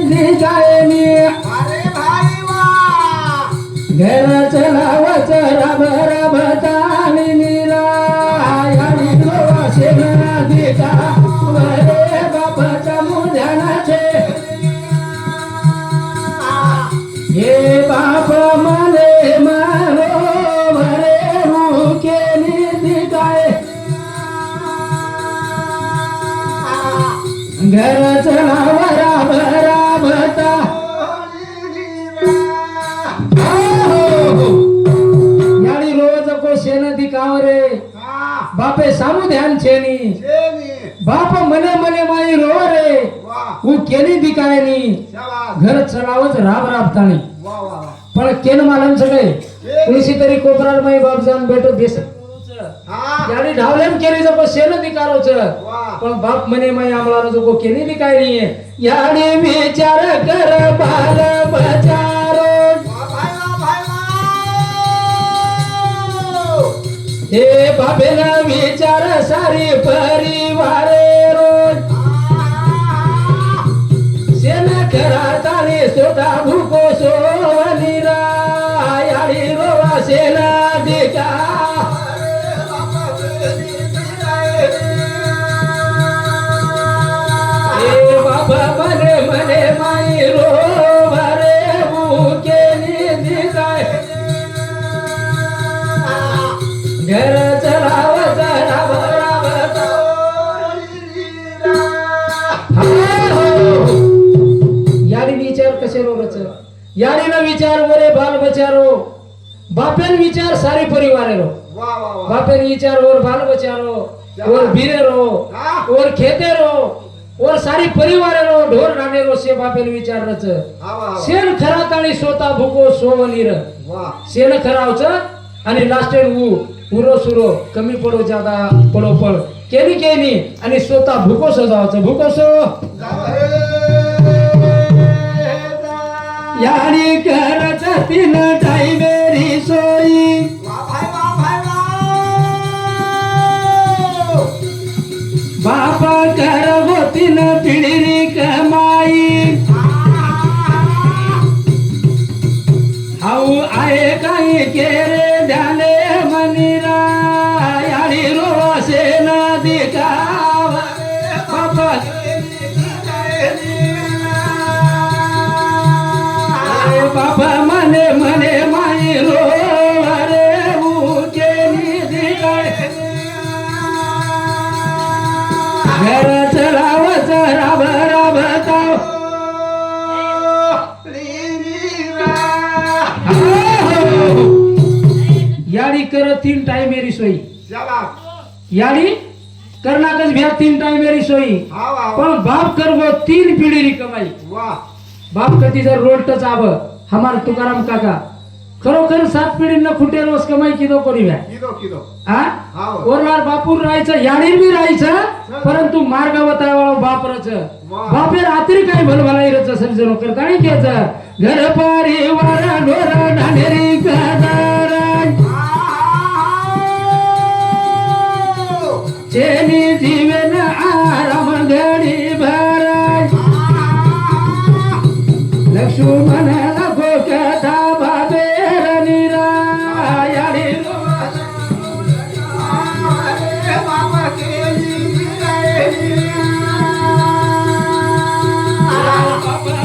दिसायनी अरे भाई वा घर चलावच राब राब ताली निरा याडी रोशेन दिका वरे बापाच्या मुद्यानाचे हे बाप मने मारो भरे केली दिकाय घर चलाव राब राबता याडी रोज को शेन दिकाव रे बापे सामू ध्यान छेनी बाप मने मने माई रो रे वो केली दिकायनी घर चलावच राब राबतानी पण केन मालम सगळे कुणीशी तरी कोपरार माई बाप जाऊन भेटो देस याडी ढावलेम केली जो को शेन दिकारोच पण बाप मने माई आमला जो को केली दिकायनी याडी विचार कर बाल बचारो हे बाबेला विचार सारी परिवारे रोज शेन कराताने सोटा भूको सोवनीरा याडी रोवा शेना दिका हे बाबा मने मने माई रो भरे भूके दिकाय घर चलावत राब राबता याडी विचार कसे रोगच याडी न विचार वरे बाल बचारो बापेन विचार सारी परिवार रो बापेन विचार और बाल बचारो और बीरे रो और खेते रो और सारी परिवार रो ढोर राणे रो से बापेन विचार रच शेण खराताणी सोता भूको सोवनीर शेण खरावच आणि लास्टेन उरो सुरो कमी पडो जादा पडो पड केनी केनी आणि स्वतः भूकोसो जावचं भूकोसो याडी करच तीन टाईमेरी सोई बापा करवो तीन पिढीरी कमाई हाऊ आहे काही केरे ध्याने मनीरा याडी रोसे नदी का बापा बाबा मने मने माई रो रे मुके निधी घर चलावच राब राबता याडी कर 3 टाइम मेरी सोई याडी करनाकच भ्या 3 टाइम मेरी सोई पण बाप करवो 3 पिढी री कमाई बाप कधी जर रोड टच आव हमार तुकाराम काका खरोखर 7 पिढी न खुटे रोज कमाई किदो करी व्या हा ओरलार बापूर राहायचं याडीर बी राहायचं परंतु मार्ग बतावाळो बापरच बापे रात्री काय भलभलाई रच सर्जनो करता नाही केच घर परिवार ढोर ढाढेरी कदार चेनी जीवन आराम घडी भर लक्ष्मण लगो कथा बाबेर निरा याडी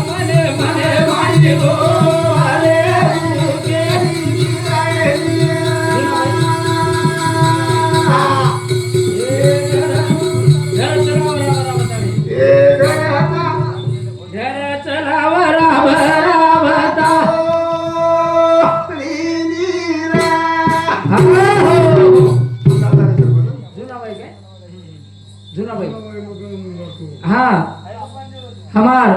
मने मने माई रो अरे जुना भाई हाँ हमार